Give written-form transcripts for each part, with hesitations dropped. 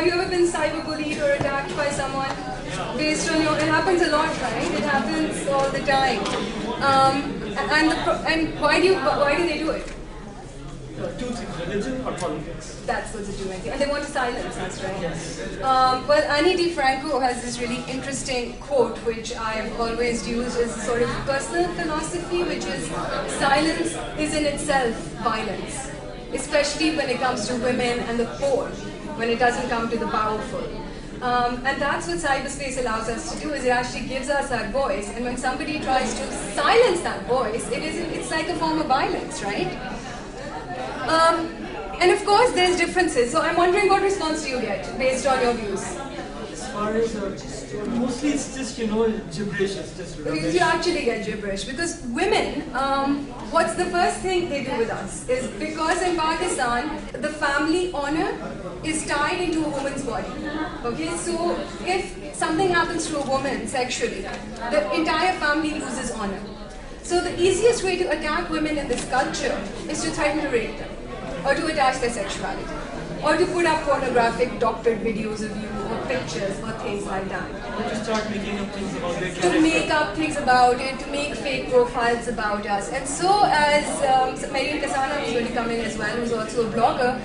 have you ever been cyberbullied or attacked by someone based on your? It happens a lot, right? It happens all the time. And why do they do it? Two things: religion or politics. That's what's the two main thing. And they want to silence us, right? Yes. Well, Ani DiFranco has this really interesting quote, which I've always used as sort of personal philosophy, which is silence is in itself violence, especially when it comes to women and the poor, when it doesn't come to the powerful. And that's what cyberspace allows us to do, is it actually gives us that voice, and when somebody tries to silence that voice, it's like a form of violence, right? And of course there's differences, so I'm wondering what response do you get based on your views? As far as mostly it's just gibberish, it's just rubbish. You actually get gibberish because women, what's the first thing they do with us is, because in Pakistan the family honor is tied into a woman's body. Okay, so if something happens to a woman sexually, the entire family loses honor. So the easiest way to attack women in this culture is to threaten to rape them, or to attach their sexuality, or to put up pornographic doctored videos of you, or pictures, or things like that. Or to start making up things about their character. To make up things about it, to make fake profiles about us. And so as Marine Kasana, who's going to come in as well, who's also a blogger,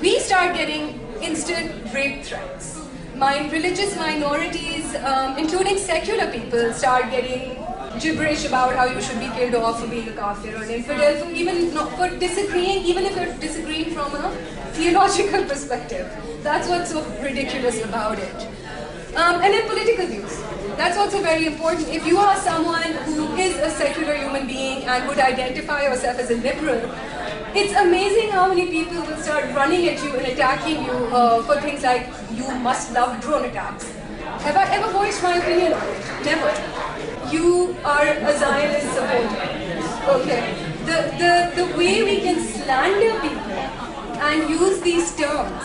we start getting instant rape threats. Religious minorities, including secular people, start getting gibberish about how you should be killed off for being a kafir or an infidel, for disagreeing, even if you're disagreeing from a theological perspective. That's what's so ridiculous about it. And then political views. That's also very important. If you are someone who is a secular human being and would identify yourself as a liberal, it's amazing how many people will start running at you and attacking you for things like, you must love drone attacks. Have I ever voiced my opinion on it? Never. You are a Zionist supporter. Okay. The way we can slander people and use these terms,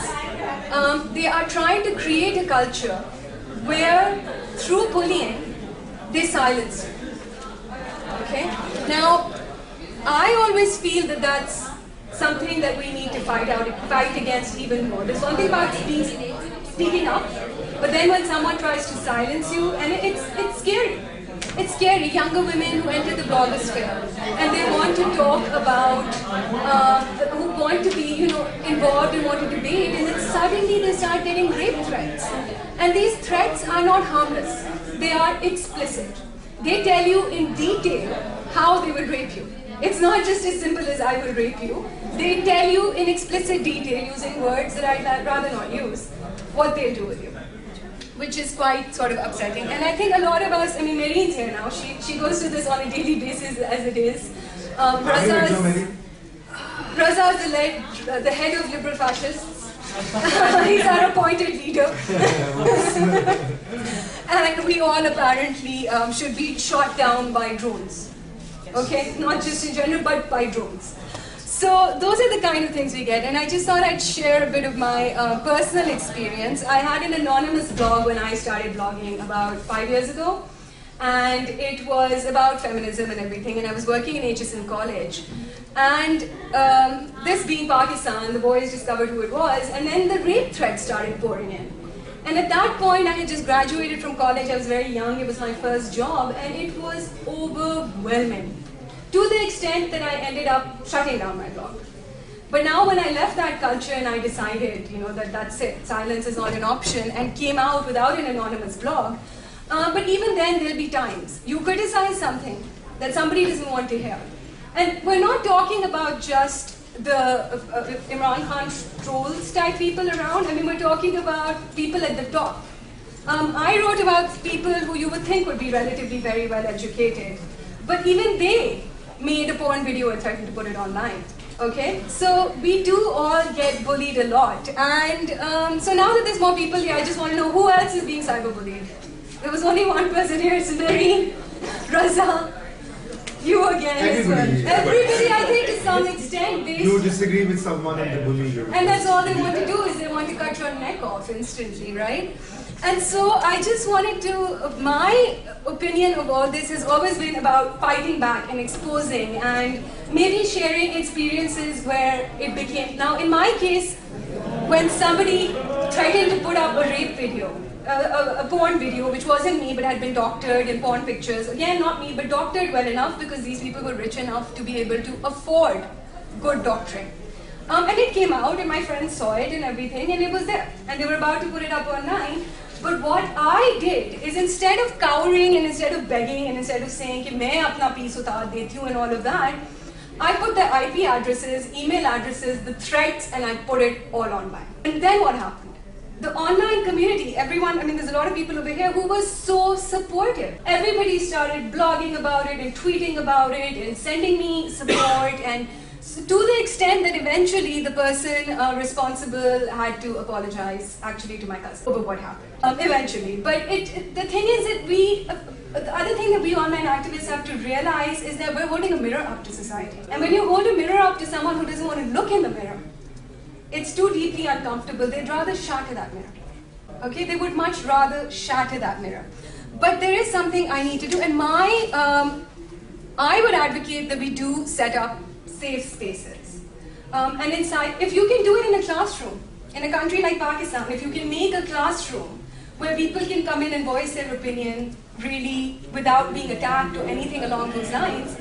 they are trying to create a culture where, through bullying, they silence you. Okay? Now, I always feel that that's something that we need to fight against even more. There's one thing about speaking up, but then when someone tries to silence you, and it's scary. It's scary. Younger women who enter the blogosphere and they want to talk about, who want to be, involved and want to debate, and then suddenly they start getting rape threats. And these threats are not harmless. They are explicit. They tell you in detail how they will rape you. It's not just as simple as I will rape you. They tell you in explicit detail, using words that I'd rather not use, what they'll do with you, which is quite sort of upsetting. And I think a lot of us, Marine's here now, she goes through this on a daily basis as it is. Raza is the head of liberal fascists. He's our appointed leader. And we all apparently should be shot down by drones. Okay, not just in general, but by drones. So those are the kind of things we get, and I just thought I'd share a bit of my personal experience. I had an anonymous blog when I started blogging about 5 years ago, and it was about feminism and everything, and I was working in HSN College. And this being Pakistan, the boys discovered who it was, and then the rape threats started pouring in. And at that point, I had just graduated from college, I was very young, it was my first job, and it was overwhelming. To the extent that I ended up shutting down my blog. But now when I left that culture and I decided, that that's it, silence is not an option, and came out without an anonymous blog, but even then there'll be times you criticize something that somebody doesn't want to hear. And we're not talking about just the Imran Khan trolls type people around. We're talking about people at the top. I wrote about people who you would think would be relatively very well educated, but even they made a porn video and threatened to put it online. Okay, so we do all get bullied a lot, and so now that there's more people here, I just want to know who else is being cyberbullied. There was only one person here, it's Marine, Raza, you again as well. Everybody, I think, to some extent, you disagree with someone and they bully you. And that's all they want to do, is they want to cut your neck off instantly, right? And so I just wanted to, my opinion of all this has always been about fighting back and exposing and maybe sharing experiences where it became, now in my case, when somebody threatened to put up a rape video, a porn video, which wasn't me but had been doctored in porn pictures. Again, not me, but doctored well enough because these people were rich enough to be able to afford good doctoring. And it came out, and my friends saw it and everything, and it was there. And they were about to put it up online. But what I did is, instead of cowering and instead of begging and instead of saying कि मैं अपना piece उतार देती हूँ and all of that, I put the IP addresses, email addresses, the threats, and I put it all online. And then what happened? The online community, everyone, I mean, there's a lot of people over here who were so supportive. Everybody started blogging about it and tweeting about it and sending me support, and to the extent that eventually the person responsible had to apologize actually to my cousin over what happened. Eventually. But the thing is that the other thing that we online activists have to realize is that we're holding a mirror up to society. And when you hold a mirror up to someone who doesn't want to look in the mirror, it's too deeply uncomfortable. They'd rather shatter that mirror. Okay, they would much rather shatter that mirror. But there is something I need to do, and I would advocate that we do set up safe spaces. And inside, if you can do it in a classroom, in a country like Pakistan, if you can make a classroom where people can come in and voice their opinion really without being attacked or anything along those lines,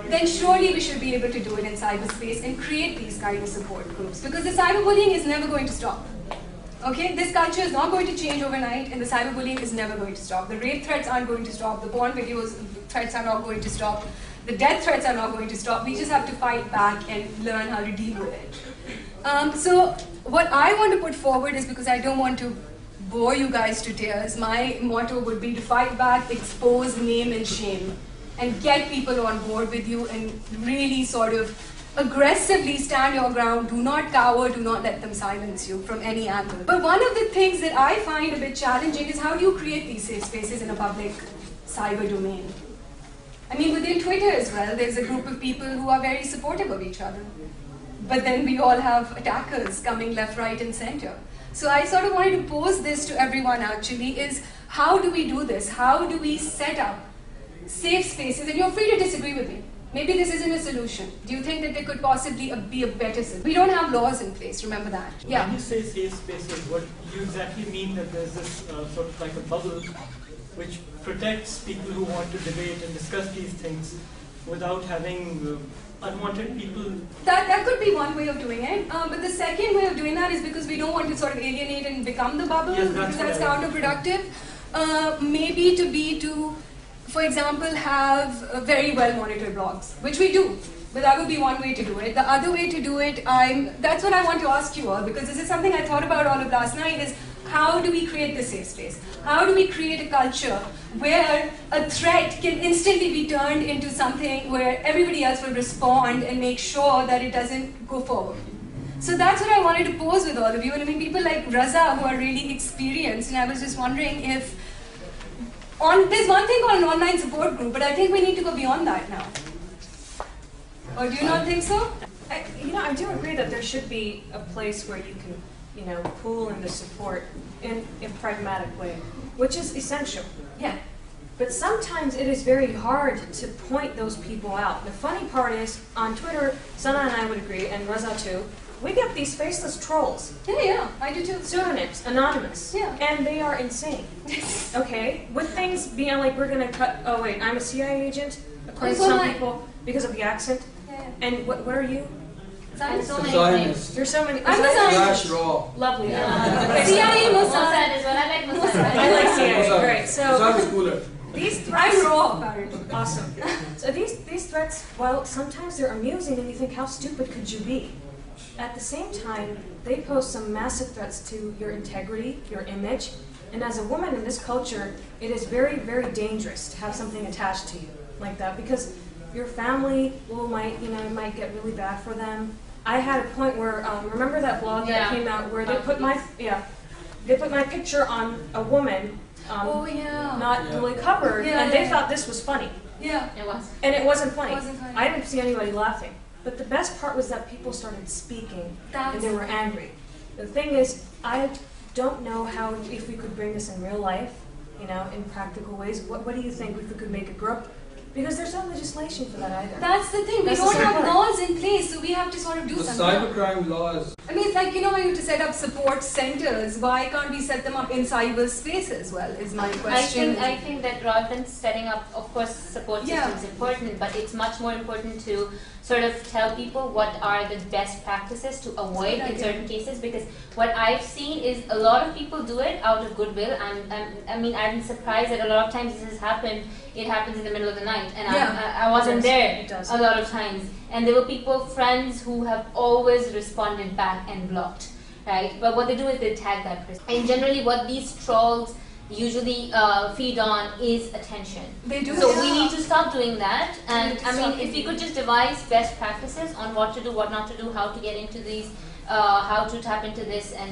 then surely we should be able to do it in cyberspace and create these kind of support groups. Because the cyberbullying is never going to stop. Okay, this culture is not going to change overnight, and the cyberbullying is never going to stop. The rape threats aren't going to stop. The porn videos threats are not going to stop. The death threats are not going to stop. We just have to fight back and learn how to deal with it. So what I want to put forward is, because I don't want to bore you guys to tears, my motto would be to fight back, expose, name, and shame, and get people on board with you and really sort of aggressively stand your ground. Do not cower, do not let them silence you from any angle. But one of the things that I find a bit challenging is, how do you create these safe spaces in a public cyber domain? I mean, within Twitter as well, there's a group of people who are very supportive of each other. But then we all have attackers coming left, right, and center. So I sort of wanted to pose this to everyone actually, is how do we do this? How do we set up safe spaces? And you're free to disagree with me. Maybe this isn't a solution. Do you think that there could possibly be a better solution? We don't have laws in place, remember that. Yeah. When you say safe spaces, what do you exactly mean that there's this sort of like a bubble which protects people who want to debate and discuss these things without having unwanted people? That could be one way of doing it. But the second way of doing that is because we don't want to sort of alienate and become the bubble, yes, because that's counterproductive. Maybe to, for example, have very well monitored blogs, which we do. But that would be one way to do it. The other way to do it, that's what I want to ask you all, because this is something I thought about all of last night, is how do we create this safe space? How do we create a culture where a threat can instantly be turned into something where everybody else will respond and make sure that it doesn't go forward? So that's what I wanted to pose with all of you. And I mean, people like Raza who are really experienced, and I was just wondering if, there's one thing called an online support group, but I think we need to go beyond that now. Or do you not think so? I do agree that there should be a place where you can, pool in the support in a pragmatic way, which is essential. Yeah. But sometimes it is very hard to point those people out. The funny part is, on Twitter, Sana and I would agree, and Raza too, we get these faceless trolls. Yeah, I do too. Pseudonyms, anonymous. Yeah. And they are insane. Okay? With things being like, we're going to cut, oh wait, I'm a CIA agent, according to some people, because of the accent. Yeah. And what are you? Zionist. There's so many. I'm a Zionist. Lovely. CIA Mossad is what I like. Mossad. I like CIA. Great. So cooler. these threats. I'm raw about it. Awesome. So these threats, while sometimes they're amusing and you think, how stupid could you be? At the same time, they pose some massive threats to your integrity, your image, and as a woman in this culture, it is very, very dangerous to have something attached to you like that, because your family might get really bad for them. I had a point where remember that blog that came out where they put my picture on a woman not fully covered, and they thought this was funny. Yeah. It was. And it wasn't funny. It wasn't funny. I didn't see anybody laughing. But the best part was that people started speaking and they were angry. The thing is, I don't know if we could bring this in real life, in practical ways. What do you think, if we could make a group Because there's no legislation for that either. That's the thing. We That's the don't same have part. laws in place, so we have to sort of do The something. cybercrime laws. I mean, it's like, you know, you to set up support centers. Why can't we set them up in cyberspace as well? Is my question. I think that rather than setting up, of course, support Yeah. systems is important, but it's much more important to sort of tell people what are the best practices to avoid in certain cases. Because what I've seen is a lot of people do it out of goodwill. I mean, I'm surprised that a lot of times this has happened. It happens in the middle of the night, and I wasn't there It does. a lot of times. And there were people, friends, who have always responded back and blocked, right? But what they do is they tag that person. And generally, what these trolls usually feed on is attention. They do. So yeah. we need to stop doing that. We And need to I mean, stop if we doing could just devise best practices on what to do, what not to do, how to get into these, how to tap into this, and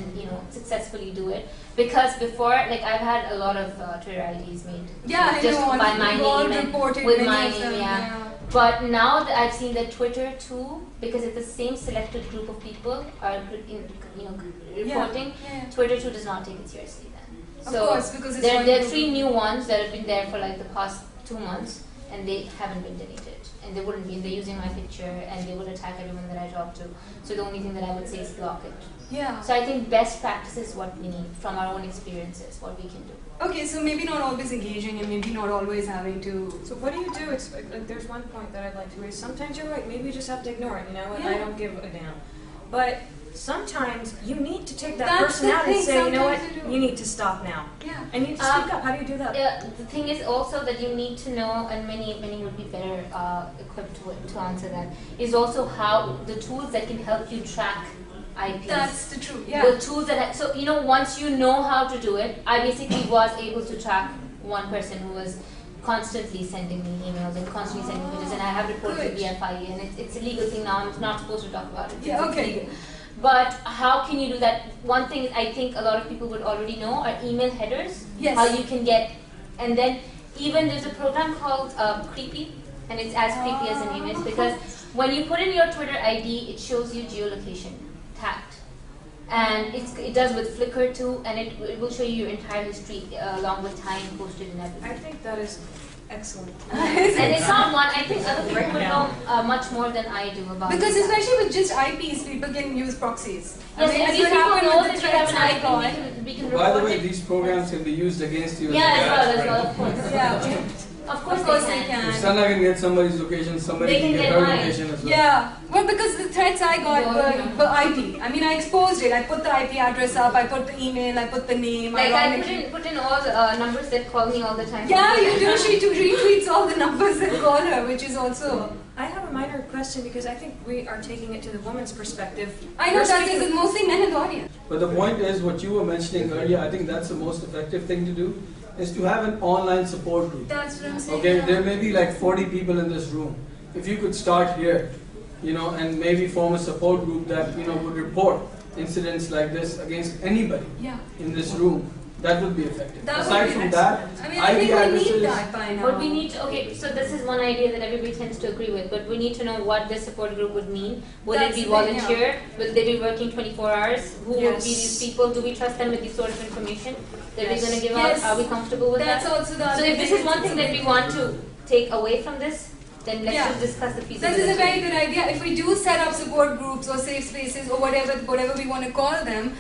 successfully do it. Because before, like I've had a lot of Twitter IDs made. Yeah, I just know. by my We've all name and reported with many my of name, them, yeah. But now that I've seen that Twitter too, because it's the same selected group of people are reporting, Yeah. Twitter too does not take it seriously then. Of So course, because it's there one are group. 3 new ones that have been there for like the past 2 months, and they haven't been deleted. And they wouldn't be. They're using my picture, and they would attack everyone that I talk to. So the only thing that I would say is block it. Yeah. So I think best practice is what we need from our own experiences, what we can do. Okay, so maybe not always engaging, and maybe not always having to. So what do you do? There's one point that I'd like to raise. Sometimes you're right. Maybe you just have to ignore it. And I Yeah. don't give a damn. But sometimes you need to take that That's person the out and thing, say, you know what? sometimes you do. You need to stop now. Yeah. And you need to speak up. How do you do that? The thing is also that you need to know, and many would be better equipped to answer that, is also how the tools that can help you track IPs. That's the truth. Yeah. The tools that so once you know how to do it, I basically was able to track one person who was constantly sending me emails and constantly sending me videos, and I have reported to Good. the FIE, and it's a legal thing now. I'm not supposed to talk about it. Yeah, It's okay. legal. But how can you do that? One thing I think a lot of people would already know are email headers. Yes. How you can get, and then even there's a program called Creepy, and it's as creepy as the name is, because when you put in your Twitter ID, it shows you geolocation tagged. And it does with Flickr too, and it will show you your entire history along with time posted and everything. I think that is excellent. And it's not one, I think other people would know much more than I do about Because it. especially with just IPs, people can use proxies. Yes, I mean, and as these what people happened know with that you have an threats icon, icon. we can By the report way, it. these programs can be used against you. Yeah, as as well, of course. Yeah. Of course they can. If Sana can get somebody's location, somebody They can can get get her mine. location as well. Yeah. Well, because the threats I got were IP. I mean, I exposed it. I put the IP address up. I put the email. I put the name. Like I ironically- put in all the numbers that call me all the time. Yeah, you do. She retweets all the numbers that call her, which is also. I have a minor question because I think we are taking it to the woman's perspective. I know We're that speaking- is mostly men in the audience. But the point is, what you were mentioning earlier, I think that's the most effective thing to do, is to have an online support group. That's what I'm saying. Okay, yeah. there may be like 40 people in this room. If you could start here, and maybe form a support group that, would report incidents like this against anybody Yeah. in this room, that would be effective. That would Aside be from excellent. that, I mean, I think IP we addresses, need that by now. What we need to, okay, so this is one idea that everybody tends to agree with, but we need to know what this support group would mean. Would That's it be the thing, yeah. volunteer? Will they be working 24 hours? Who would be Yes. these people? Do we trust them with this sort of information that we're Yes. going to give Yes. out? Are we comfortable with That's that? also the So other if this thing. is one thing that we want to take away from this, then let's Yeah. just discuss the This feasibility. is a very good idea. If we do set up support groups or safe spaces or whatever we want to call them,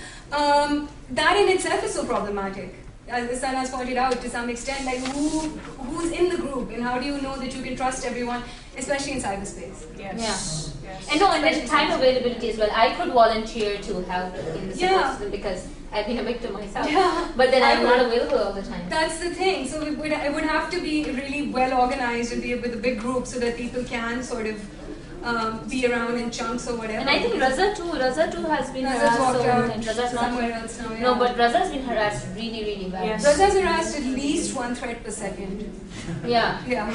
that in itself is so problematic. As Sana has pointed out to some extent, like who's in the group and how do you know that you can trust everyone, especially in cyberspace? Yes. Yeah. Yes. And no, and there's time availability as well. I could volunteer to help in the support Yeah. system because I've been a victim myself. Yeah. But then I I'm not available all the time. That's the thing. So it would have to be really well organized and be with a big group so that people can sort of be around in chunks or whatever. And I think Raza too has been Raza's harassed walked so out many times. Raza's not somewhere else now. No, yeah. but Raza's been harassed really, really bad. Yes. Raza's harassed at least 1 threat per second. Yeah. Yeah.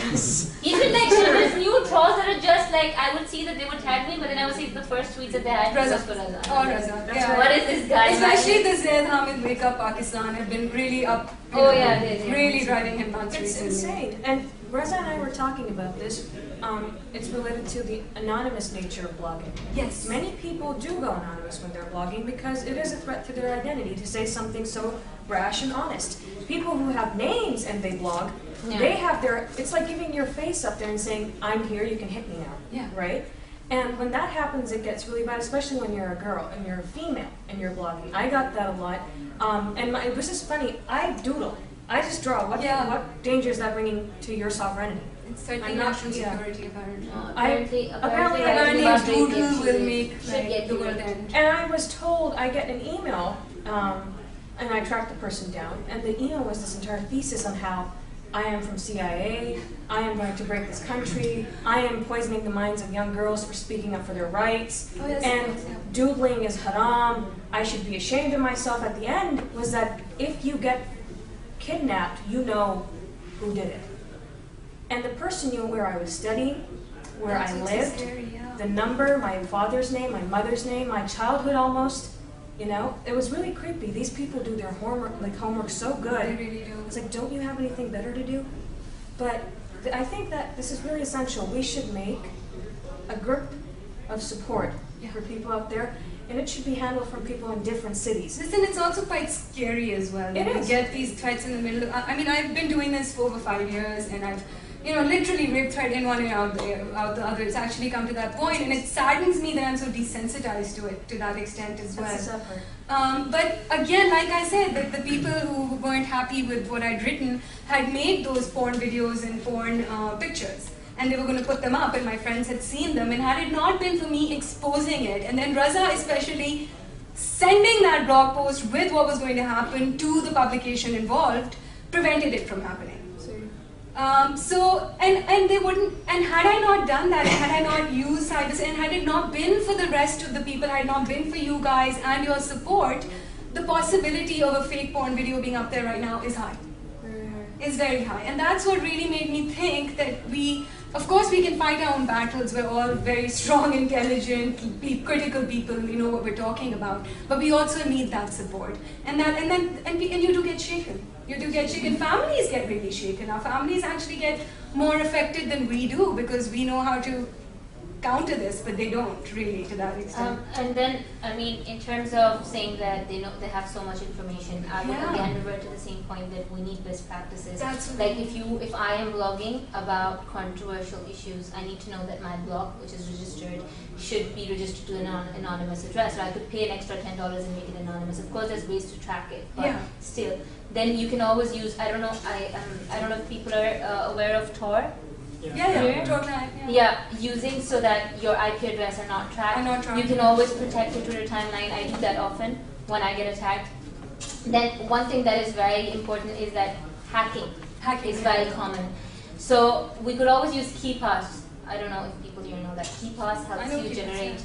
Even like there's new trolls that are just like I would see that they would tag me, but then I would see the first tweets that they had Raza. was for Raza. Oh, Raza. That's Yeah. right. What is this guy? Especially the Zaid Hamid Wake Up Pakistan have been really up. you Oh, know, yeah, they- really driving him nuts It's recently. insane. And Reza and I were talking about this. It's related to the anonymous nature of blogging. Yes. Many people do go anonymous when they're blogging because it is a threat to their identity to say something so brash and honest. People who have names and they blog, Yeah. they have their, it's like giving your face up there and saying, I'm here, you can hit me now. Yeah. Right? And when that happens, it gets really bad, especially when you're a girl and you're a female and you're blogging. I got that a lot. This is funny, I doodle. I just draw. What danger is that bringing to your sovereignty? It's certainly I'm not- national yeah. security, apparently. Apparently, apparently Apparently, about a doodle doing will it make should like, get the you world there. end. And I was told, I get an email, and I tracked the person down, and the email was this entire thesis on how I am from CIA, I am going to break this country, I am poisoning the minds of young girls for speaking up for their rights, Oh, yes, and yes, yeah. doodling is haram, I should be ashamed of myself. At the end was that if you get kidnapped, you know who did it. And the person knew where I was studying, where That's I what's so lived, scary, yeah. the number, my father's name, my mother's name, my childhood almost. You know, it was really creepy. These people do their homework so They good. really do. It's like, don't you have anything better to do? But I think that this is really essential. We should make a group of support for people out there, and it should be handled from people in different cities. Listen, it's also quite scary as well. It You is. get these threats in the middle. I mean, I've been doing this for over 5 years, and I've, literally rape threat in one and out the other. It's actually come to that point, and it saddens me that I'm so desensitized to it to that extent as well. That's a separate. But again, like I said, that the people who weren't happy with what I'd written had made those porn videos and porn pictures. And they were going to put them up, and my friends had seen them. And had it not been for me exposing it, and then Raza especially sending that blog post with what was going to happen to the publication involved, prevented it from happening. And they wouldn't, and had I not done that, and had I not used cyber, and had it not been for the rest of the people, had it not been for you guys and your support, the possibility of a fake porn video being up there right now is high. Is very high. And that's what really made me think that of course we can fight our own battles, we're all very strong, intelligent, critical people, we know what we're talking about, but we also need that support. And you do get shaken. You do get shaken. Families get really shaken. Our families actually get more affected than we do because we know how to counter this, but they don't really to that extent. And then, I mean, in terms of saying that they have so much information, I would Yeah. again revert to the same point that we need best practices. That's Like if I am blogging about controversial issues, I need to know that my blog, which is registered, should be registered to an anonymous address. Or I could pay an extra $10 and make it anonymous. Of course, there's ways to track it, but Yeah. still, then you can always use. I don't know if people are aware of Tor. Yeah. Totally. Yeah, using so that your IP address are not tracked. Are not tracked. You can always protect your Twitter timeline. I do that often when I get attacked. Then one thing that is very important is that hacking is very common. So we could always use KeePass. I don't know if people here know that KeePass helps you generate.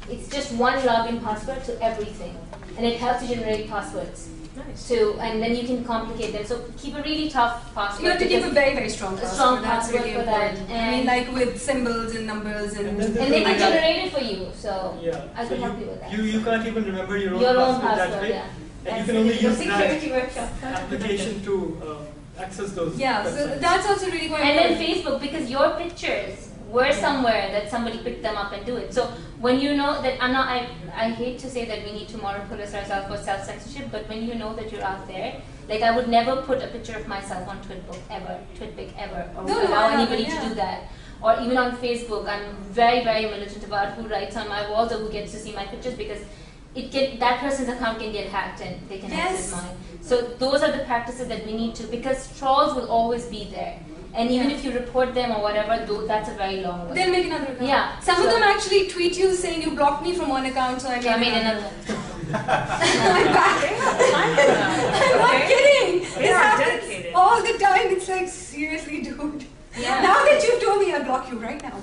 It's just one login password to everything, and it helps you generate passwords. Nice. And then you can complicate them. So keep a really tough password. You have to keep a very, very strong password. strong That's password really for that. important. I mean, like with symbols and numbers and And then And they can I- generate it for you, so Yeah. I So can help you with that. You can't even remember your own Your own password that password, way. yeah. And you can only use security that workshop. application to access those yeah, so websites. that's also really quite And then important. Facebook, because your pictures were somewhere that somebody picked them up and do it. So when you know that I hate to say that we need to moral police ourselves for self-censorship, but when you know that you're out there, like I would never put a picture of myself on Twitpic ever, or No, allow I anybody haven't, to yeah. do that. Or even on Facebook, I'm very, very militant about who writes on my walls or who gets to see my pictures because that person's account can get hacked and they can access mine. So those are the practices that we need to, because trolls will always be there. And even if you report them or whatever, that's a very long way. They'll make another account. Yeah, Some of so- them actually tweet you saying you blocked me from one account, so I I made mean, another. another. I'm back. I'm not kidding. They This are happens dedicated. all the time. It's like, seriously, dude. Yeah. Now that you've told me, I'll block you right now.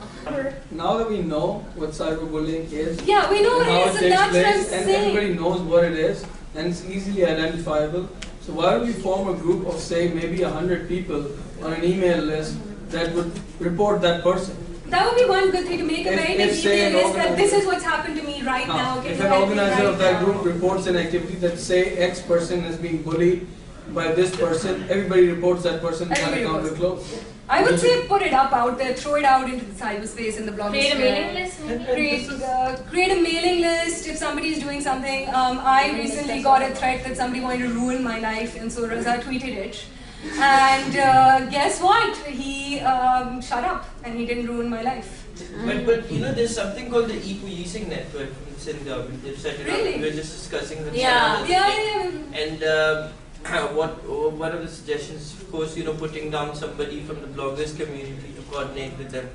Now that we know what cyberbullying is, Yeah, we know and what how it it is, takes and that's what I'm place, and saying. everybody knows what it is, and it's easily identifiable. So why don't we form a group of, say, maybe 100 people on an email list that would report that person? That would be one good thing to make a If- very big if, say, email an list that organizer- this is what's happened to me right now. Can If you an help me organizer right of that now? group reports an activity that, say, X person is being bullied by this person, everybody reports that person, and Everybody account will reports. close. I would say put it up out there, throw it out into the cyberspace in the blogosphere. Create a mailing list, maybe? Create a mailing list if somebody is doing something. I recently got a threat that somebody wanted to ruin my life, and so Raza tweeted it. And guess what? He shut up, and he didn't ruin my life. But you know, there's something called the e-policing network in Sindh. They've set it Really? up. We were just discussing with Yeah. Sana. Yeah. And one of the suggestions, of course, you know, putting down somebody from the bloggers community to coordinate with them,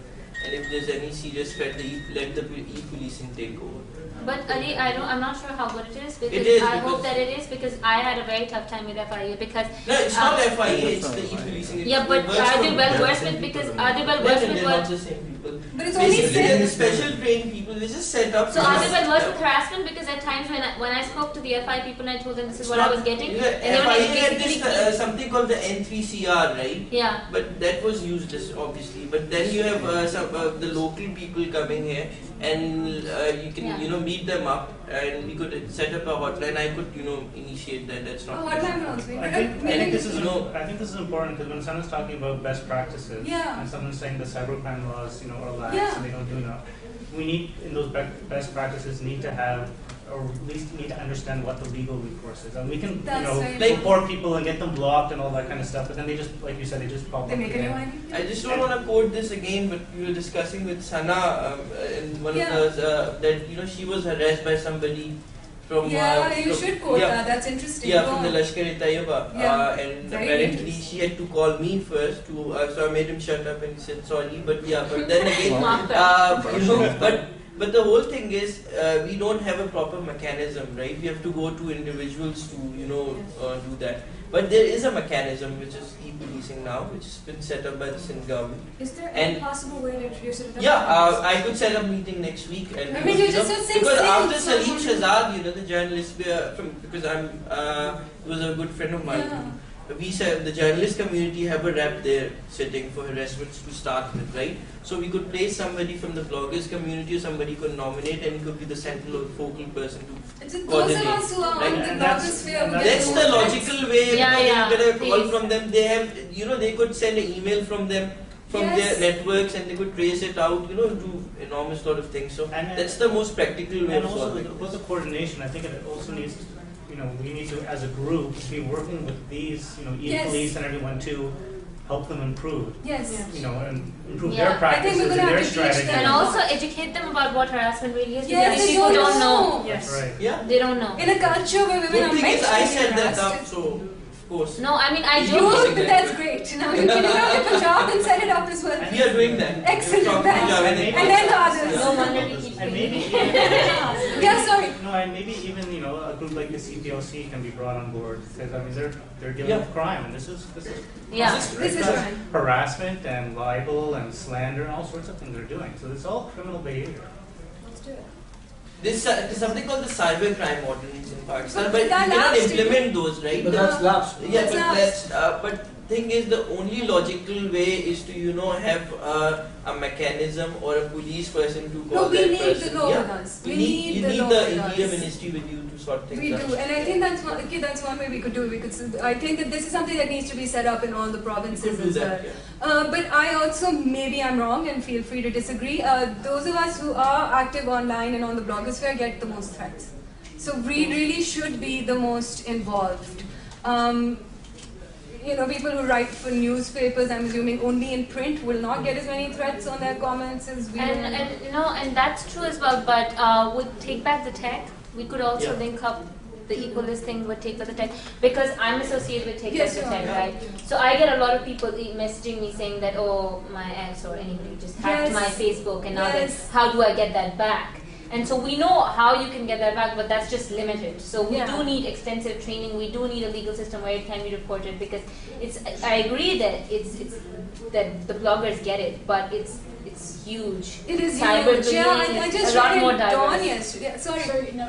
and if there's any serious threat, let the e-policing take over. But Ali, I'm not sure how good it is because It is, I because- hope that it is because I had a very tough time with FIA because No, it's not FIA, it's the e-policing. yeah, but are they well versed with because are they well versed with They're not what? the same people. But it's only Basically, they're the Sindh. special trained people. They just set up. So are they well versed with harassment? Because at times when I spoke to the FI people and I told them this is what I was getting, Yeah, and they were like, FIA had basically, this something called the N3CR, right? yeah. But that was used obviously. But then you have some the local people coming here, and you can Yeah. meet them up, and we could set up a hotline. I could initiate that. That's Oh, not. hotline will also be. I But think maybe this is No. I think this is important because when someone's talking about best practices, Yeah. and someone's saying the cybercrime laws, are lax Yeah. and they don't do enough, we need in those best practices need to have, or at least need to understand what the legal recourse is, and we can That's very Like- report people and get them blocked and all that kind of stuff, but then they just, like you said, they just pop they up make a new again. ID. I just don't want to quote this again, but we were discussing with Sana in one Yeah. of the that she was harassed by somebody from Yeah, you from- should quote yeah, that. That's interesting. Yeah, Go from the on. Lashkar-e-Taiba, Yeah, and very apparently dangerous. she had to call me first to, so I made him shut up and he said sorry. But yeah, but then again, Mark but the whole thing is we don't have a proper mechanism, right? We have to go to individuals to do that. But there is a mechanism which is e-policing now, which has been set up by the Sindh government. Is there And- any possible way to introduce it? to Yeah, I could set up a meeting next week, and I mean, you just said because six after things, Salim so- Shahzad, the journalist, because he was a good friend of mine. Yeah. We said the journalist community have a rep there sitting for harassments to start with, right? So we could place somebody from the bloggers community, or somebody could nominate, and he could be the central or focal person to. It's those of us who are Right, on the and that's- blogosphere. and who That's get the more logical way. Yeah, yeah, You get a call please. from them. They have, they could send an email from them, from Yes. their networks, and they could trace it out. Do enormous lot of things. So And- that's the most practical way And of also solving with this. the coordination, I think it also needs, we need to, as a group, be working with these, Yes. e-police and everyone to help them improve, Yes. and improve Yeah. their I think practices we're and gonna have their to teach them. strategies. And also educate them about what harassment really is Yes, because they people don't don't know. know. Yes. That's right. Yeah. They don't know. In a culture where women Good are thing meant is to I be set that harassed. up, so of course No, I mean I You- joke. But that's great. Now you can out of Punjab and set it up as well. we are doing that. Excellent, We're talking thanks. to And Javed. And then the others. No wonder we keep And bringing maybe it. Yeah, sorry. No, and maybe even a group like the CPLC can be brought on board because they're dealing Yeah. with crime, and this is Yeah. This is fine. harassment and libel and slander and all sorts of things they're doing. So it's all criminal behavior. Let's do it. There's something called the cybercrime ordinance in Pakistan, But but you that cannot lapsed, implement those, right? But that's lapsed. Yeah, That's but lapsed. but thing is, the only logical way is to have a mechanism or a police person to call No, we that need person. the law yeah. with us. You We need need the law the with Interior us. Ministry with you to sort things We out. do, and I think that's one way we could do it. I think that this is something that needs to be set up in all the You provinces could do as well. that. Yeah. But I also, maybe I'm wrong, and feel free to disagree. Those of us who are active online and on the blogosphere get the most threats. So we really should be the most involved. People who write for newspapers, I'm assuming only in print, will not get as many threats on their comments as we do. And that's true as well. But with Take Back the Tech, we could also Yeah. link up the equalist thing with Take Back the Tech because I'm associated with Take Yes, Back the you are. Tech, right? So I get a lot of people messaging me saying that my ex or anybody just hacked Yes. my Facebook and now Yes. how do I get that back? And so we know how you can get that back, but that's just limited. So we Yeah. do need extensive training. We do need a legal system where it can be reported because I agree that it's that the bloggers get it, but it's huge. It is huge. Cyberbullying Yeah, I is just a lot read more it Dawn diverse. yesterday. Yeah, sorry. Sorry, no.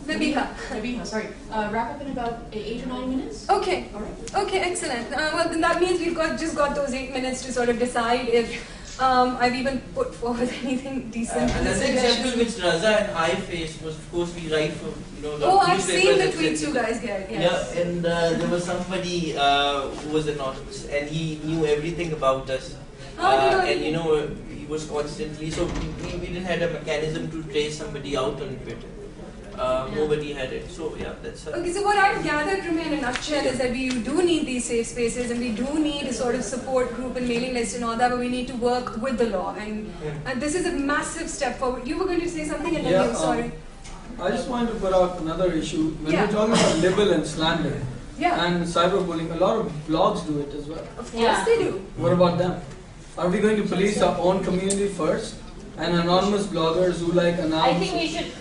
Nabila. Nabila, sorry. Wrap up in about 8 or 9 minutes. Okay. All right. Okay, excellent. Well, then that means we've just got those 8 minutes to sort of decide if I've even put forward anything decent. Another example which Raza and I faced was, of course, we write for Oh, I've seen the newspapers, tweets etc. you guys get. Yes. Yeah, and there was somebody who was anonymous, and he knew everything about us. And he was constantly, so we didn't have a mechanism to trace somebody out on Twitter. Nobody had it, so yeah, that's Okay, so what I've gathered from you in a nutshell is that we do need these safe spaces, and we do need a sort of support group and mailing list and all that, but we need to work with the law, and this is a massive step forward. You were going to say something, and then you, sorry. I just wanted to put out another issue. When Yeah. we're talking about libel and slander Yeah. and cyberbullying, a lot of blogs do it as well. Of course they do. What about them? Are we going to police our own community first? And anonymous bloggers who announce. I think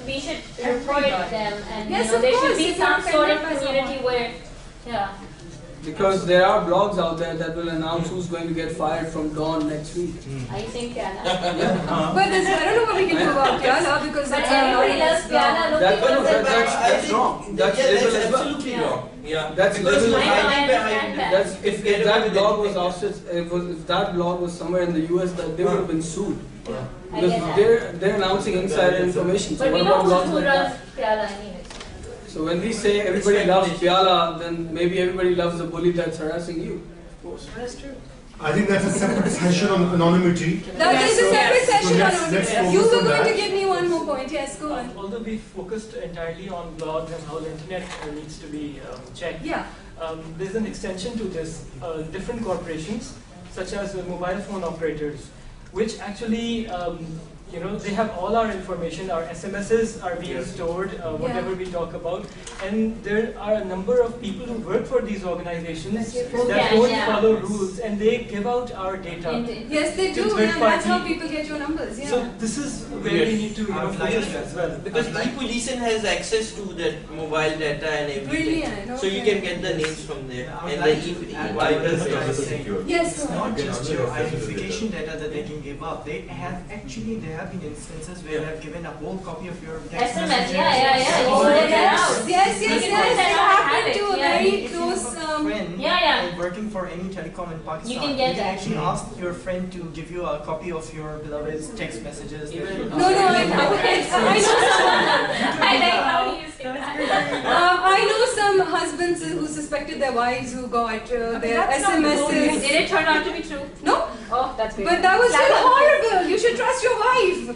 we should report them, and Yes, there of should course, be if some you're sort of offended by community someone. where, yeah. Because there are blogs out there that will announce who's going to get fired from Dawn next week. I think Piana. But I don't know what we can do about Piana because But that's everybody loves Piana. Look That's, at no, that. that's wrong. That's yeah, libel that's as well. absolutely wrong. Yeah, That's because libel you're as well. hiding I behind understand that. That's if Get away that with blog was anything. ousted, if that blog was somewhere in the US, that they would have been sued. I Because get that. they're announcing insider information. So But what we know about blogs who like runs that? Piala anyways. So when we say everybody loves Piala, then maybe everybody loves the bully that's harassing you. Of course. That's true. I think that's a separate session on anonymity. That is a separate session let's on focus it. You were on going to that. give me one more point. Yes, go on. Although we focused entirely on blogs and how the internet needs to be checked, Yeah. there's an extension to this. Different corporations, such as mobile phone operators, which actually, they have all our information. Our SMSs are being stored, whatever we talk about, and there are a number of people who work for these organizations that don't follow rules, and they give out our data. Yes, they to do. third And that's how party. people get your numbers. Yeah. So this is where we need to focus as well. Because e-policing has access to that mobile data and everything. Brilliant. So you Okay. can get the names from there. And the Yes. It's not just your identification data that they can give up. They have been instances where they have given a whole copy of your text SMS, messages. yeah. You Oh, can get that yes, out. yes, You yes, can yes. put that It out and happened have to it, a yeah. very If you close. have a friend Yeah. working for any telecom in Pakistan, You can get you can that. actually ask your friend to give you a copy of your beloved's text messages. No, I know someone. I like how you say that. I know some husbands who suspected their wives who got their That's not SMSs. Did it turn out to be true? No, Oh, that's weird. but that was still horrible. You should trust your wife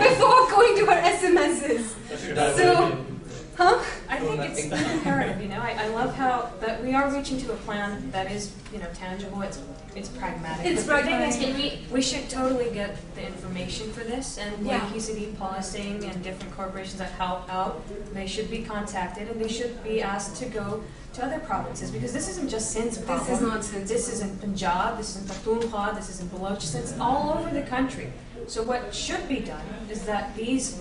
before going to her SMSs. So, huh? I think it's imperative, I love how that we are reaching to a plan that is, tangible, it's pragmatic. It's But the thing is, pragmatic. we should totally get the information for this, and Yeah. like PCD policing and different corporations that help out, they should be contacted and they should be asked to go to other provinces, because this isn't just Sindh's problem. This is not Sindh's. This is in Punjab, this is in Pakhtunkhwa, this is in Balochistan, it's all over the country. So what should be done is that these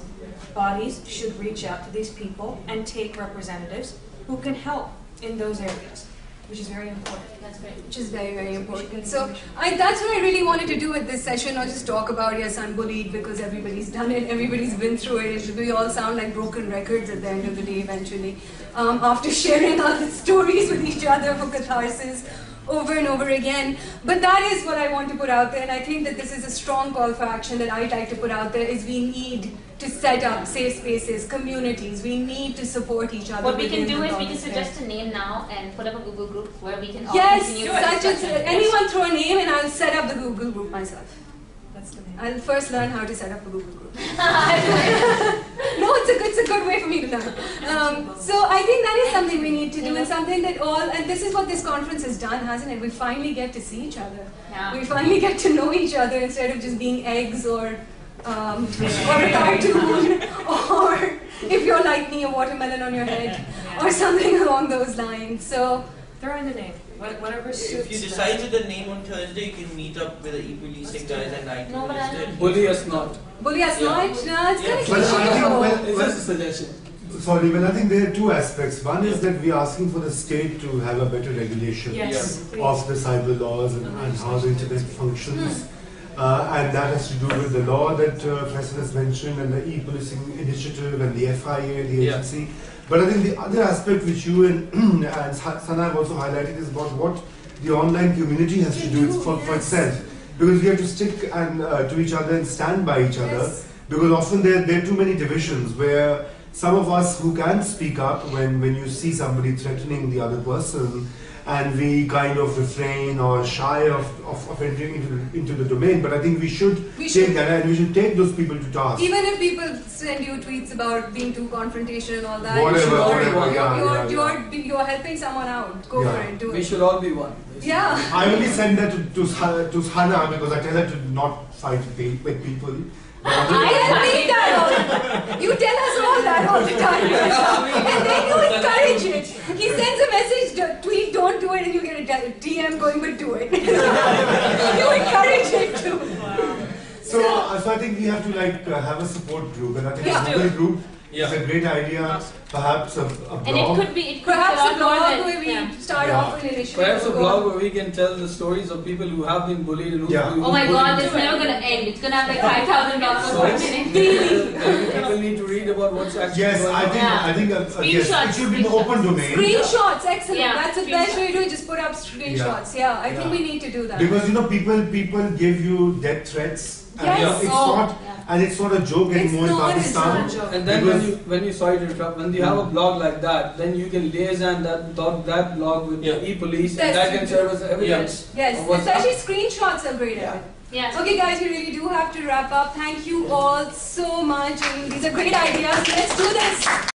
bodies should reach out to these people and take representatives who can help in those areas, which is very important. That's great. Which is very, very important. So that's what I really wanted to do with this session, not just talk about, yes, I'm bullied because everybody's done it, everybody's been through it. We all sound like broken records at the end of the day eventually. After sharing our stories with each other for catharsis over and over again. But that is what I want to put out there, and I think that this is a strong call for action that I'd like to put out there, is we need to set up safe spaces, communities. We need to support each other. What we can within do the is we can government. suggest a name now and put up a Google group where we can all Yes, continue such as discussion. anyone throw a name and I'll set up the Google group myself. That's the name. I'll first learn how to set up a Google group. No, it's a good way for me to learn. So I think that is something we need to do, and something that and this is what this conference has done, hasn't it? We finally get to see each other. Yeah. We finally get to know each other instead of just being eggs or a cartoon, or if you're like me, a watermelon on your head, or something along those lines. So Throw in the name, whatever suits. If you decide with the name on Thursday, you can meet up with the e-policing guys and I No, but I don't- Bully us not. bully us Yeah. not. No, it's kind of Well, I think, cliche. It's just a suggestion. Sorry, well, I think there are two aspects. One is that we are asking for the state to have a better regulation Yes. of the cyber laws and how the internet functions. And that has to do with the law that Faisal has mentioned, and the e-policing initiative, and the FIA, the Yeah. agency. But I think the other aspect which you and Sana have also highlighted is about what the online community has to do for itself. because we have to stick and to each other and stand by each other. Yes. Because often there are too many divisions where some of us who can speak up when you see somebody threatening the other person, and we kind of refrain or shy of entering into the domain. But I think we should take that and we should take those people to task. Even if people send you tweets about being too confrontational and all that, you're helping someone out. Go for it. Do We it. should all be one. Yeah. I only send that to Hannah because I tell her to not fight with people. I repeat that all the time. You tell us all that all the time. And then you encourage it. He sends a message, tweet, don't do it, and you get a DM going, but do it. You encourage it too. So I think we have to have a support group, and I think a Google group is a great idea. Perhaps a blog. And it could be Perhaps a a blog lot where we start off an initiative. Perhaps a blog where we can tell the stories of people who have been bullied and who Oh my god, it's never gonna end. It's gonna have like 5,000 downloads per minute. People need to read about what's actually Yes, going on. I think yes, it should be an open domain. Screenshots, excellent. Yeah, That's the best way to do it. Just put up screenshots. Yeah, I think we need to do that. Because people give you death threats. Yes. And it's not a joke anymore in Pakistan. And then when you have a blog like that, then you can liaison that blog with the e-police, and that can serve as evidence. Yes, especially screenshots are great at it. Yeah. Okay guys, we really do have to wrap up. Thank you all so much. And these are great ideas. Let's do this.